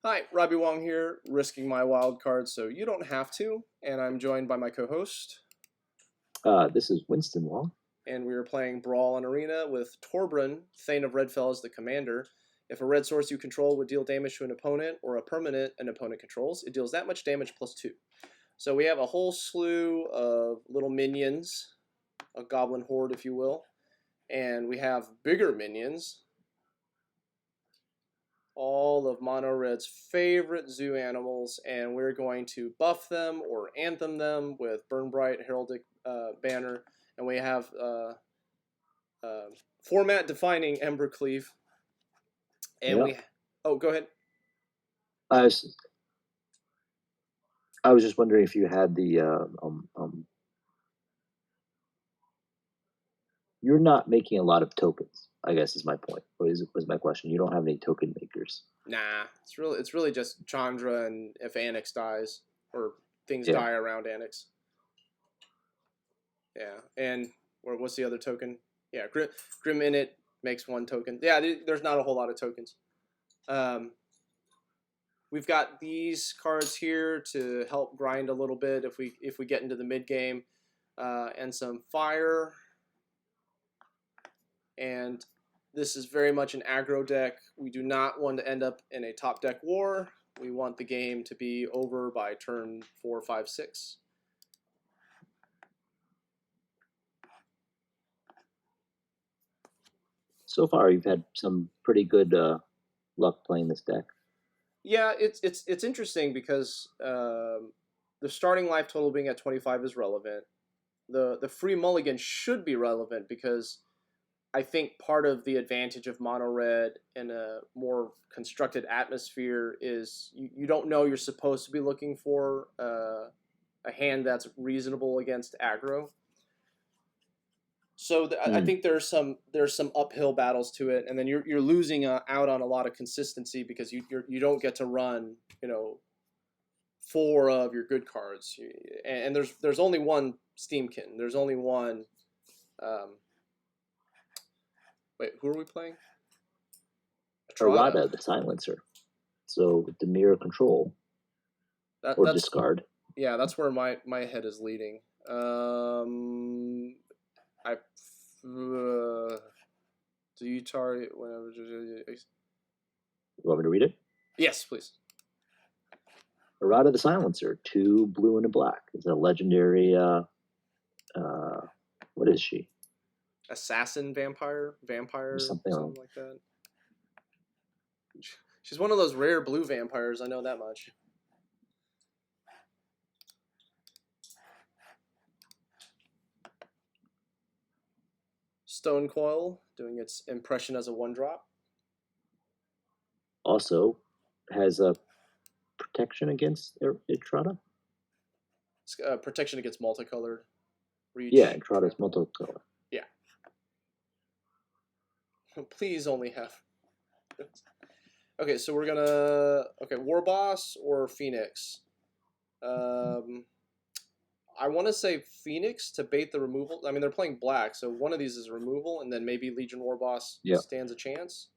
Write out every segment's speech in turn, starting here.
Hi, Robbie Wong here, risking my wild card so you don't have to, and I'm joined by my co-host. This is Winston Wong. And we are playing Brawl and Arena with Torbran, Thane of Redfell as the commander. If a red source you control would deal damage to an opponent or a permanent an opponent controls, it deals that much damage plus 2. So we have a whole slew of little minions, a goblin horde if you will, and we have bigger minions, all of Mono Red's favorite zoo animals, and we're going to buff them or anthem them with Burn Bright, Heraldic Banner, and we have format-defining Embercleave. And we... Oh, go ahead. I was just wondering if you had the... You're not making a lot of tokens, I guess is my point. Was my question. You don't have any token makers. Nah, it's really just Chandra, and if Anax dies, or things die around Anax. Yeah, and what's the other token? Yeah, Grim Init makes 1 token. Yeah, there's not a whole lot of tokens. We've got these cards here to help grind a little bit if we get into the mid game, and some fire. And this is very much an aggro deck. We do not want to end up in a top deck war. We want the game to be over by turn 4, 5, 6. So far, you've had some pretty good luck playing this deck. Yeah, it's interesting because the starting life total being at 25 is relevant. The free mulligan should be relevant because I think part of the advantage of mono red in a more constructed atmosphere is you don't know you're supposed to be looking for a hand that's reasonable against aggro. So I think there's some uphill battles to it, and then you're losing out on a lot of consistency because you don't get to run 4 of your good cards, and there's only one Steam-Kin. There's only one. Wait, who are we playing? Etrata, the Silencer. So with the mirror control or discard. Yeah, that's where my head is leading. Do you target whenever? You want me to read it? Yes, please. Etrata the Silencer, 2 blue and a black. It's a legendary. What is she? Assassin vampire, something like that. She's one of those rare blue vampires. I know that much. Stonecoil doing its impression as a 1-drop. Also has a protection against Etrata. Protection against multicolored. Reach. Yeah, Etrata's multicolored. Yeah. Please only have. Okay, so we're gonna Warboss or Phoenix. I want to say Phoenix to bait the removal. I mean, they're playing black, so one of these is removal, and then maybe Legion Warboss stands a chance.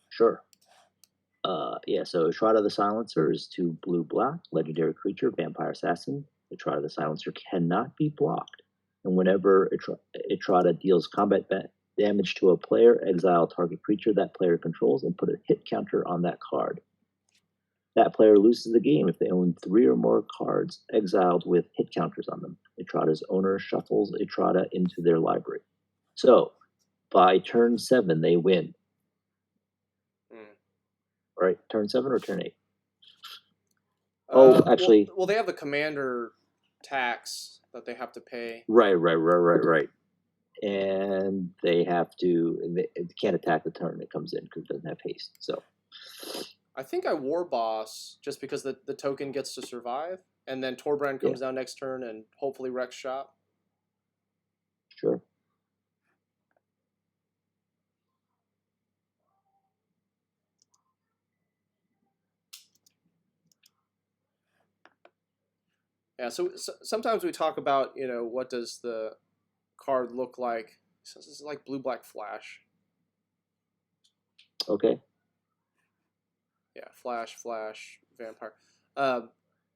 Sure. Yeah, so Etrata the Silencer is 2 blue-black, legendary creature, vampire assassin. Etrata the Silencer cannot be blocked, and whenever Etrata deals combat damage to a player, exile target creature that player controls and put a hit counter on that card. That player loses the game if they own 3 or more cards exiled with hit counters on them. Etrata's owner shuffles Etrata into their library. So, by turn 7, they win. Right, turn 7 or turn 8? Actually... Well, they have the commander tax that they have to pay. Right. And they have to... They can't attack the turn it comes in because it doesn't have haste, so... I think I Warboss just because the token gets to survive, and then Torbran comes down next turn and hopefully wrecks shop. Sure. Yeah, so sometimes we talk about, what does the card look like. So this is like blue-black flash. Okay. Yeah, flash, vampire.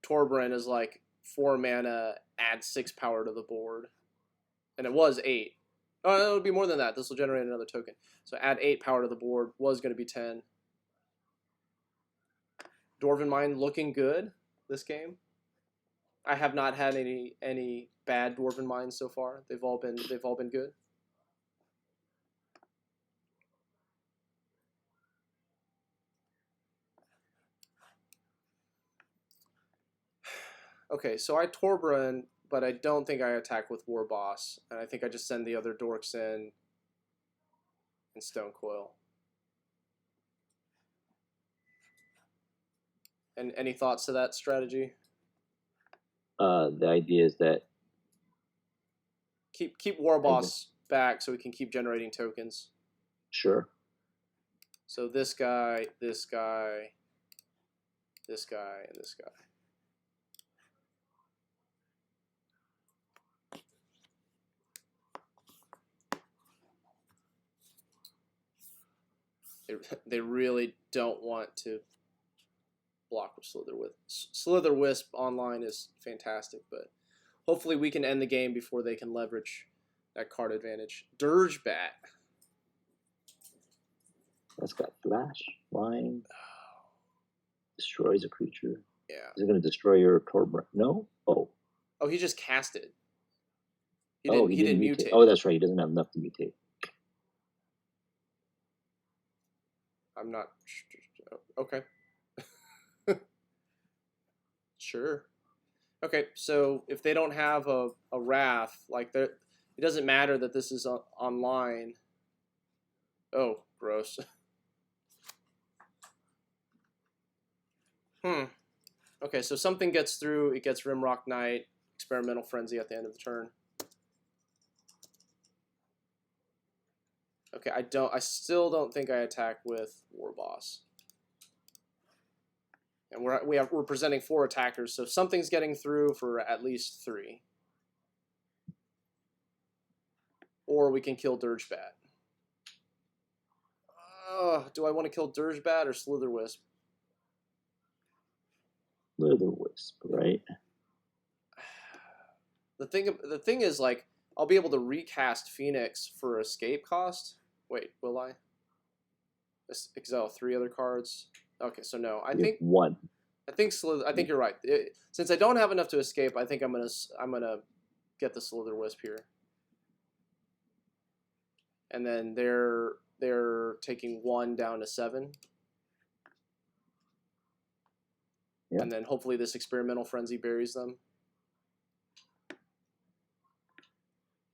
Torbran is like 4 mana, add 6 power to the board. And it was 8. Oh, it'll be more than that. This will generate another token. So add 8 power to the board. Was going to be 10. Dwarven Mine looking good this game. I have not had any bad Dwarven Mines so far. They've all been good. Okay, so I Torbran, but I don't think I attack with Warboss, and I think I just send the other dorks in and Stonecoil. And any thoughts to that strategy? The idea is that keep Warboss back so we can keep generating tokens. Sure. So this guy, this guy, this guy, and this guy. They really don't want to block with Slither Wisp online is fantastic, but hopefully we can end the game before they can leverage that card advantage. Dirge Bat. That's got flash, flying, destroys a creature. Yeah. Is it going to destroy your Torbran? No? Oh. Oh, he just cast it. He didn't mutate. Oh, that's right. He doesn't have enough to mutate. I'm not... Okay. Sure. Okay, so if they don't have a Wrath, like it doesn't matter that this is online. Oh, gross. Okay, so something gets through. It gets Rimrock Knight, Experimental Frenzy at the end of the turn. Okay, I still don't think I attack with Warboss. And we're presenting 4 attackers, so something's getting through for at least 3. Or we can kill Dirge Bat. Do I want to kill Dirge Bat or Slither Wisp? Slither Wisp, right? The thing is, like, I'll be able to recast Phoenix for escape cost. Wait, will I? Exile 3 other cards. Okay, so no. I think 1. I think you're right. Since I don't have enough to escape, I think I'm gonna get the Slither Wisp here. And then they're taking 1 down to 7. Yeah. And then hopefully this Experimental Frenzy buries them.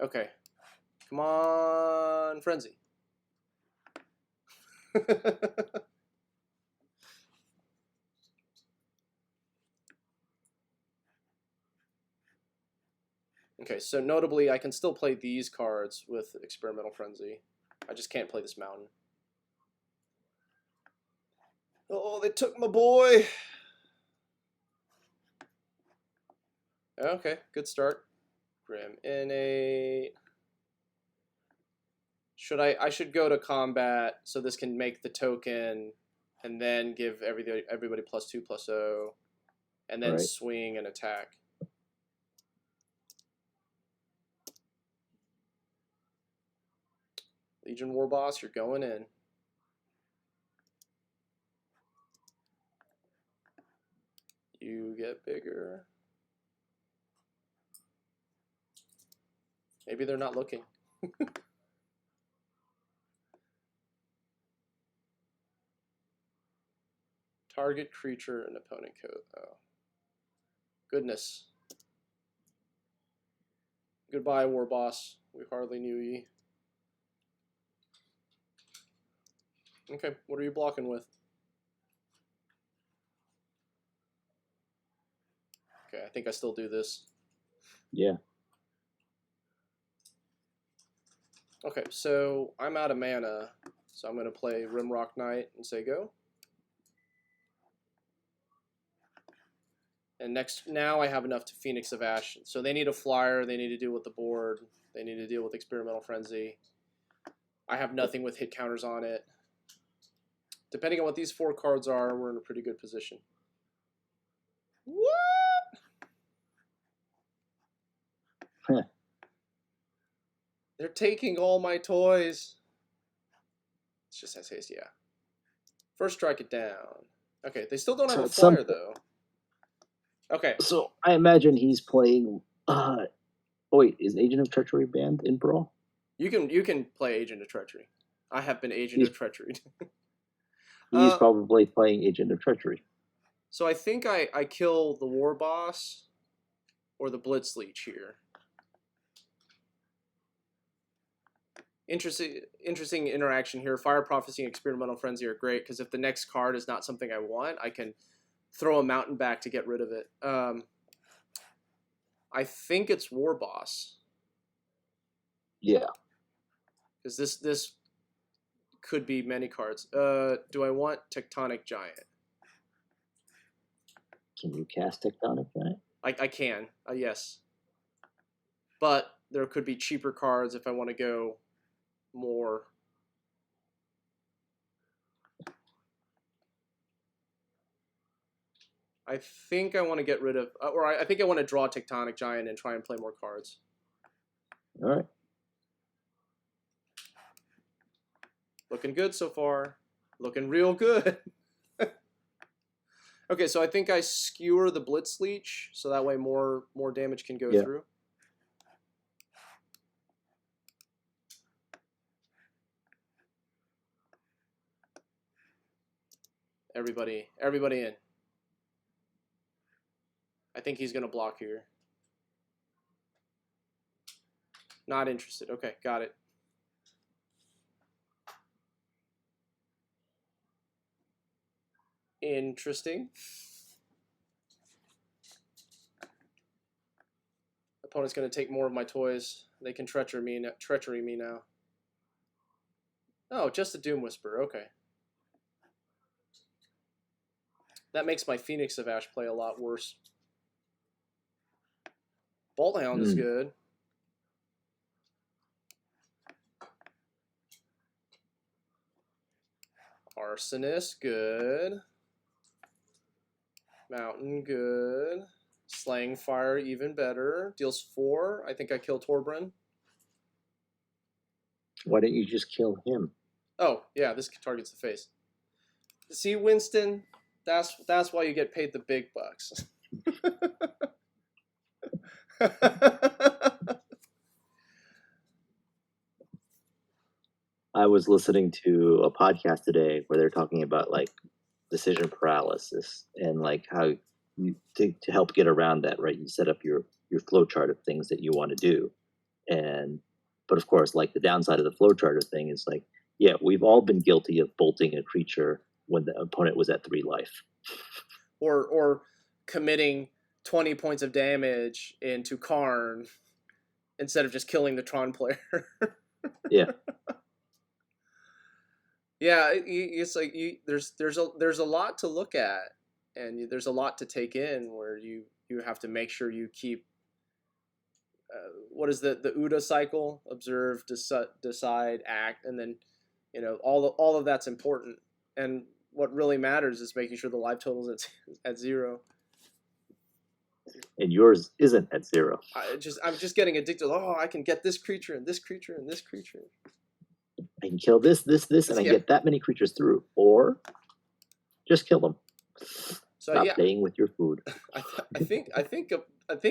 Okay. Come on, Frenzy. Okay, so notably, I can still play these cards with Experimental Frenzy. I just can't play this mountain. Oh, they took my boy! Okay, good start. Grim Innate. I should go to combat so this can make the token and then give everybody +2/+0 and then swing and attack. Legion Warboss, you're going in. You get bigger. Maybe they're not looking. Target creature and opponent code. Oh. Goodness. Goodbye, Warboss. We hardly knew ye. Okay, what are you blocking with? Okay, I think I still do this. Yeah. Okay, so I'm out of mana, so I'm going to play Rimrock Knight and say go. And now I have enough to Phoenix of Ash. So they need a flyer, they need to deal with the board, they need to deal with Experimental Frenzy. I have nothing with hit counters on it. depending on what these 4 cards are, we're in a pretty good position. What? They're taking all my toys. It's just as haste, yeah. First strike it down. Okay, they still don't have a flyer though. Okay. So I imagine he's playing. Oh wait, is Agent of Treachery banned in Brawl? You can play Agent of Treachery. I have been Agent of Treachery. He's probably playing Agent of Treachery. So I think I kill the Warboss or the Blitzleech here. Interesting interaction here. Fire Prophecy and Experimental Frenzy are great because if the next card is not something I want, I can throw a mountain back to get rid of it. I think it's Warboss. Yeah. Because this could be many cards. Do I want Tectonic Giant? Can you cast Tectonic Giant? I can, yes. But there could be cheaper cards if I want to go more. I think I want to get rid of, or I think I want to draw Tectonic Giant and try and play more cards. All right. Looking good so far. Looking real good. Okay, so I think I skewer the Blitzleech, so that way more damage can go through. Everybody in. I think he's going to block here. Not interested. Okay, got it. Interesting. Opponent's going to take more of my toys. They can treachery me now. Oh, just a Doom Whisper. Okay. That makes my Phoenix of Ash play a lot worse. Bolt Hound is good. Arsonist, good. Mountain, good. Slaying Fire, even better. Deals 4. I think I kill Torbran. Why don't you just kill him? Oh, yeah, this targets the face. See, Winston, that's why you get paid the big bucks. I was listening to a podcast today where they're talking about like decision paralysis and like how you to help get around that, right? You set up your flow chart of things that you want to do, but of course, like the downside of the flow chart of thing is like, yeah, we've all been guilty of bolting a creature when the opponent was at 3 life, or committing 20 points of damage into Karn instead of just killing the Tron player. Yeah. Yeah, it's like there's a lot to look at, and there's a lot to take in where you have to make sure you keep what is the UDA cycle: observe, decide, act, and then all of that's important. And what really matters is making sure the life total is at 0. And yours isn't at 0. I'm just getting addicted. Oh, I can get this creature and this creature and this creature. I can kill this, and I get that many creatures through, or just kill them. So Stop playing with your food. I think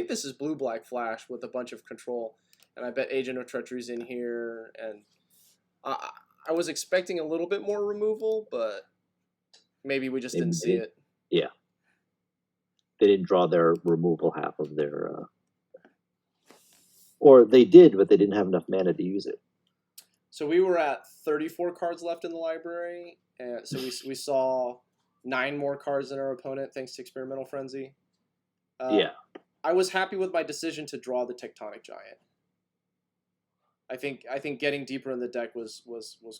this is blue-black flash with a bunch of control, and I bet Agent of Treachery's in here, and I was expecting a little bit more removal, but maybe we just didn't see it. Yeah, they didn't draw their removal half of their, or they did, but they didn't have enough mana to use it. So we were at 34 cards left in the library, and so we saw 9 more cards than our opponent thanks to Experimental Frenzy. Yeah. I was happy with my decision to draw the Tectonic Giant. I think getting deeper in the deck was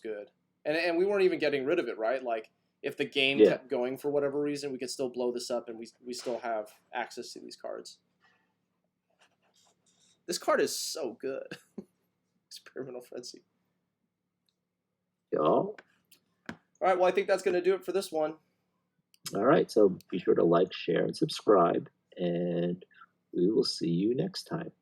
good. And we weren't even getting rid of it, right? Like if the game kept going for whatever reason, we could still blow this up and we still have access to these cards. This card is so good. Experimental Frenzy. Yeah. All right, well, I think that's going to do it for this one. All right, so be sure to like, share, and subscribe, and we will see you next time.